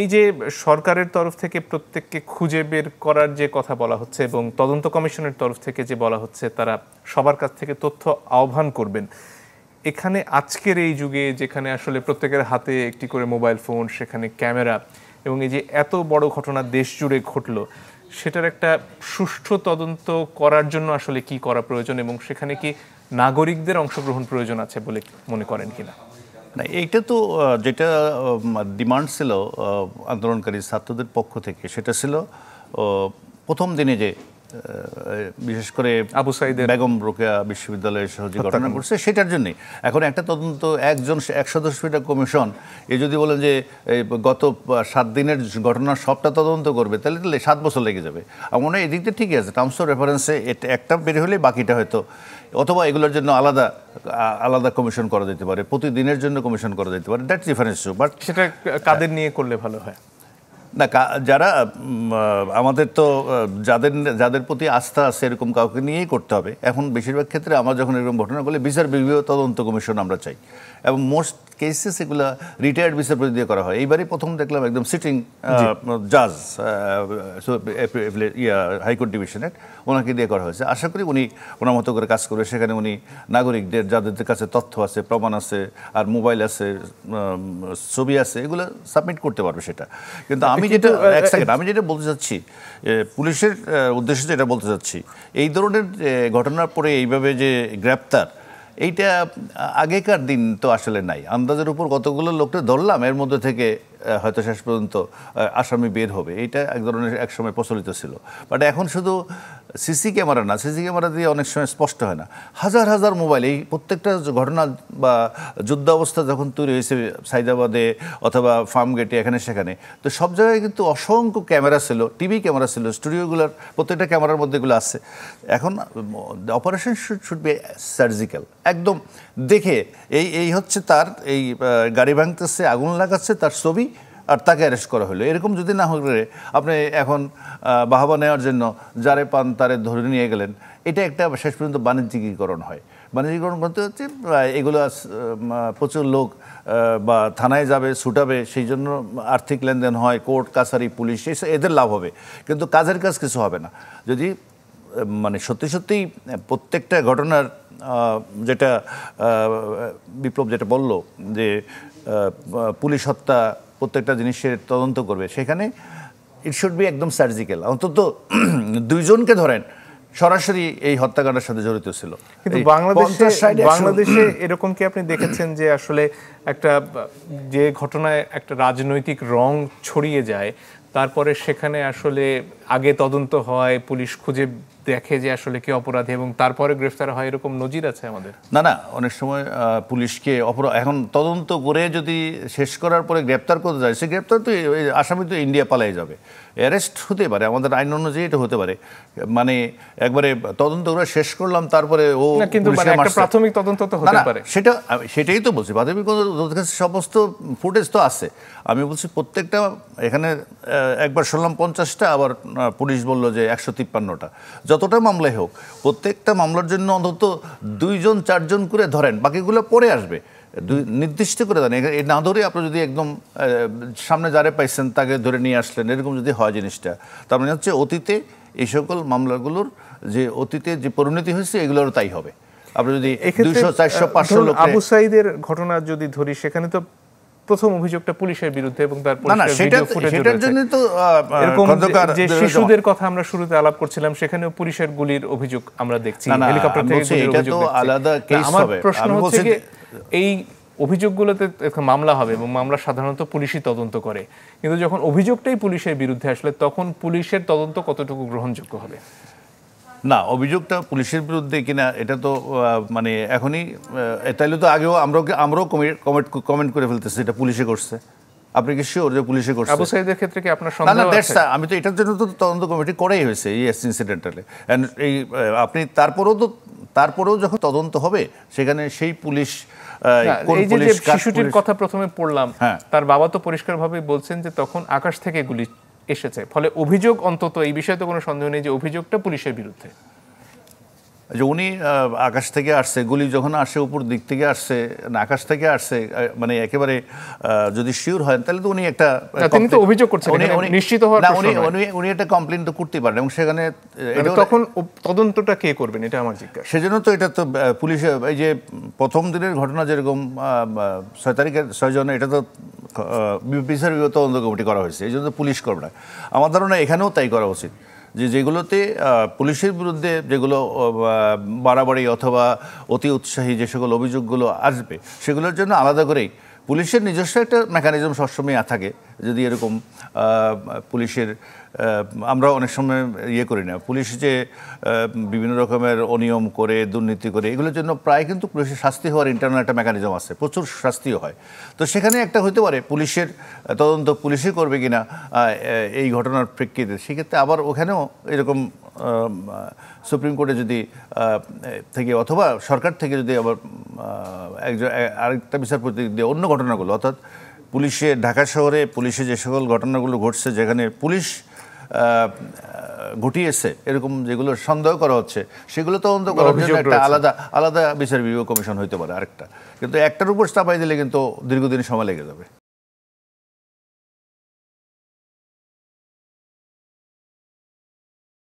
এই যে সরকারের তরফ থেকে প্রত্যেককে খুঁজে বের করার যে কথা বলা হচ্ছে এবং তদন্ত কমিশনের তরফ থেকে যে বলা হচ্ছে তারা সবার কাছ থেকে তথ্য আহ্বান করবেন, এখানে আজকের এই যুগে যেখানে আসলে প্রত্যেকের হাতে একটি করে মোবাইল ফোন, সেখানে ক্যামেরা, এবং এই যে এত বড় ঘটনা দেশ জুড়ে ঘটলো, সেটার একটা সুষ্ঠু তদন্ত করার জন্য আসলে কি করা প্রয়োজন এবং সেখানে কি নাগরিকদের অংশগ্রহণ প্রয়োজন আছে বলে মনে করেন কিনা? না, এইটা তো যেটা ডিমান্ড ছিল আন্দোলনকারী ছাত্রদের পক্ষ থেকে, সেটা ছিল প্রথম দিনে যে বিশেষ করে আবু সাঈদের বেগম রোকেয়া বিশ্ববিদ্যালয়ের সহ যে ঘটনা ঘটছে সেটার জন্যই এখন একটা তদন্ত এক সদস্যের কমিশন যদি বলেন যে গত 7 দিনের ঘটনার সবটা তদন্ত করবে, তাহলে 7 বছর লেগে যাবে। আমার মনে হয় এদিক দিয়ে ঠিকই আছে, টার্মস অফ রেফারেন্সে একটা বের হলে বাকিটা হয়তো, অথবা এগুলোর জন্য আলাদা কমিশন করা যেতে পারে, প্রতিদিনের জন্য কমিশন করা যেতে পারে, দ্যাটস ডিফারেন্স। বাট সেটা কাদের নিয়ে করলে ভালো হয়? না, যারা আমাদের তো যাদের প্রতি আস্থা আছে এরকম কাউকে নিয়েই করতে হবে। এখন বেশিরভাগ ক্ষেত্রে আমরা যখন এরকম ঘটনা করলে বিচার বিভাগীয় তদন্ত কমিশন আমরা চাই, এবং মোস্ট কেসেস এগুলো রিটায়ার্ড বিচারপতি দিয়ে করা হয়। এইবারই প্রথম দেখলাম একদম সিটিং জাজ হাইকোর্ট ডিভিশনের, ওনাকে দিয়ে করা হয়েছে। আশা করি উনি ওনার মতো করে কাজ করবে। সেখানে উনি নাগরিকদের যাদের কাছে তথ্য আছে, প্রমাণ আছে, আর মোবাইল আছে, ছবি আছে, এগুলো সাবমিট করতে পারবে সেটা। কিন্তু আমি যেটা বলতে চাচ্ছি, পুলিশের উদ্দেশ্যে যেটা বলতে চাচ্ছি, এই ধরনের ঘটনার পরে এইভাবে যে গ্রেপ্তার, এইটা আগেকার দিন তো আসলে নাই। আন্দাজের উপর কতগুলো লোকটা ধরলাম, এর মধ্যে থেকে হয়তো শেষ পর্যন্ত আসামি বের হবে, এইটা এক ধরনের একসময় প্রচলিত ছিল। বাট এখন শুধু সিসি ক্যামেরা না, সিসি ক্যামেরা দিয়ে অনেক সময় স্পষ্ট হয় না, হাজার হাজার মোবাইল, এই প্রত্যেকটা ঘটনা বা যুদ্ধ অবস্থা যখন তৈরি হয়েছে সাইদাবাদে অথবা ফার্ম গেটে, এখানে সেখানে, তো সব জায়গায় কিন্তু অসংখ্য ক্যামেরা ছিল, টিভি ক্যামেরা ছিল, স্টুডিওগুলোর প্রত্যেকটা ক্যামেরার মধ্যে এগুলো আছে। এখন অপারেশন শুড বি সার্জিক্যাল, একদম দেখে এই হচ্ছে তার এই গাড়ি ভাঙতেছে, আগুন লাগাচ্ছে, তার ছবি, আর তাকে অ্যারেস্ট করা হলো। এরকম যদি না হলে আপনি এখন বাহবা নেওয়ার জন্য যারে পান তারে ধরে নিয়ে গেলেন, এটা একটা শেষ পর্যন্ত বাণিজ্যিকীকরণ হয়। বাণিজ্যিকরণ করতে হচ্ছে এগুলো প্রচুর লোক বা থানায় যাবে, ছুটাবে, সেই জন্য আর্থিক লেনদেন হয়, কোর্ট কাছারি পুলিশ, এদের লাভ হবে, কিন্তু কাজের কাজ কিছু হবে না। যদি মানে সত্যি সত্যিই প্রত্যেকটা ঘটনার যেটা বিপ্লব যেটা বলল যে পুলিশ হত্যা প্রত্যেকটা জিনিসের তদন্ত করবে, সেখানে ইট শুড বি একদম সার্জিক্যাল। অন্তত 2 জনকে ধরেন সরাসরি এই হত্যাকাণ্ডের সাথে জড়িত ছিল। কিন্তু বাংলাদেশে এরকম কি আপনি দেখেছেন যে আসলে একটা যে ঘটনায় একটা রাজনৈতিক রং ছড়িয়ে যায়, তারপরে সেখানে আসলে আগে তদন্ত হয়, পুলিশ খুঁজে দেখে যে আসলে কি অপরাধী এবং তারপরে গ্রেফতার হয়, এরকম নজির আছে আমাদের? না, অনেক সময় পুলিশকে এখন তদন্ত করে যদি শেষ করার পরে গ্রেপ্তার করতে যায়, সে গ্রেপ্তার তো আসামি তো ইন্ডিয়া পালাই যাবে, অ্যারেস্ট হতে পারে, আমাদের আইন অনুযায়ী এটা হতে পারে। মানে একবারে তদন্ত করে শেষ করলাম তারপরে ও, কিন্তু একটা প্রাথমিক তদন্ত তো হতে পারে। সেটাই তো বলছি, প্রাথমিক সমস্ত ফুটেজ তো আছে। আমি বলছি প্রত্যেকটা, এখানে একবার শুনলাম 50টা, আবার পুলিশ বললো যে 153টা, যতটা মামলাই হোক প্রত্যেকটা মামলার জন্য অন্তত 2 জন 4 জন করে ধরেন, বাকিগুলো পরে আসবে, নির্দিষ্ট করে দেন। না ধরে আপনি যদি একদম সামনে যারে পাইছেন তাকে ধরে নিয়ে আসলেন, এরকম যদি হয় জিনিসটা, তার মানে হচ্ছে অতীতে এই সকল মামলাগুলোর যে অতীতে যে পরিণতি হয়েছে এগুলোরও তাই হবে। আপনি যদি 200, 400, 500 লোক, আবু সাঈদের ঘটনা যদি ধরি, সেখানে তো প্রথম অভিযোগটা পুলিশের বিরুদ্ধে এবং তারপর সেটার জন্য তো যে শিশুদের কথা আমরা শুরুতে আলাপ করছিলাম, সেখানেও পুলিশের গুলির অভিযোগ আমরা দেখছি, হেলিকপ্টার থেকে গুলির অভিযোগ দেখছি। আলাদা কেস হবে। আমার প্রশ্ন হচ্ছে যে এই অভিযোগগুলোতে মামলা হবে এবং মামলা সাধারণত পুলিশই তদন্ত করে, কিন্তু যখন অভিযোগটাই পুলিশের বিরুদ্ধে আসলে তখন পুলিশের তদন্ত কতটুকু গ্রহণযোগ্য হবে? না, অভিযোগটা পুলিশের বিরুদ্ধে কিনা এটা তো মানে এখনই, তাইলে তো আগেও আমরাও কমেন্ট করে ফেলতেছি এটা পুলিশে করছে। আপনি কি শিওর যে পুলিশে করছে? আবু সাঈদের ক্ষেত্রে কি আপনার সন্দেহ আছে? আমি তো এটার জন্য তো তদন্ত কমিটি করাই হয়েছে এই ইনসিডেন্টালে। এই আপনি তারপরেও যখন তদন্ত হবে সেখানে সেই পুলিশ, এই যে শিশুটির কথা প্রথমে পড়লাম, তার বাবা তো পরিষ্কারভাবে বলছেন যে তখন আকাশ থেকে গুলি এসেছে, ফলে অভিযোগ, অন্তত এই বিষয়ে তো কোনো সন্দেহ নেই যে অভিযোগটা পুলিশের বিরুদ্ধে। যে উনি আকাশ থেকে আসছে, গুলি যখন আসে উপর দিক থেকে আসছে না আকাশ থেকে আসছে, মানে একেবারে যদি শিওর হয় তাহলে তো উনি একটা তিনি তো অভিযোগ করছেন, নিশ্চিত হওয়ার প্রশ্ন নয়। উনি একটা কমপ্লেন তো করতে পারেন এবং সেখানে তখন তদন্তটা কে করবেন এটা আমার জিজ্ঞাসা। সেজন্য তো এটা তো পুলিশে এই যে প্রথম দিনের ঘটনা যেরকম 6 তারিখের 6 জন, এটা তো বিচার বিভাগ তদন্ত কমিটি করা হয়েছে, এই জন্য পুলিশ করবে না। আমার ধারণা এখানেও তাই করা উচিত, যে যেগুলোতে পুলিশের বিরুদ্ধে যেগুলো বাড়াবাড়ি অথবা অতি উৎসাহী যে সকল অভিযোগগুলো আসবে সেগুলোর জন্য আলাদা করেই পুলিশের নিজস্ব একটা মেকানিজম সবসময় থাকে। যদি এরকম পুলিশের আমরা অনেক সময় করি না, পুলিশ যে বিভিন্ন রকমের অনিয়ম করে দুর্নীতি করে এগুলোর জন্য প্রায় কিন্তু পুলিশের শাস্তি হওয়ার ইন্টারনাল একটা মেকানিজম আছে, প্রচুর শাস্তিও হয়। তো সেখানে একটা হতে পারে পুলিশের তদন্ত পুলিশই করবে কিনা এই ঘটনার প্রেক্ষিতে, সেক্ষেত্রে আবার ওখানেও এরকম সুপ্রিম কোর্টে যদি থেকে অথবা সরকার থেকে যদি আবার আরেকটা বিচারপতি দিয়ে অন্য ঘটনাগুলো, অর্থাৎ পুলিশে ঢাকা শহরে পুলিশে যে সকল ঘটনাগুলো ঘটছে যেখানে পুলিশ ঘটিয়েছে এরকম যেগুলো সন্দেহ করা হচ্ছে সেগুলো তদন্ত করার জন্য একটা আলাদা বিচার বিভাগ কমিশন হইতে পারে আরেকটা, কিন্তু একটার উপর চাপাই দিলে কিন্তু দীর্ঘদিন সময় লেগে যাবে।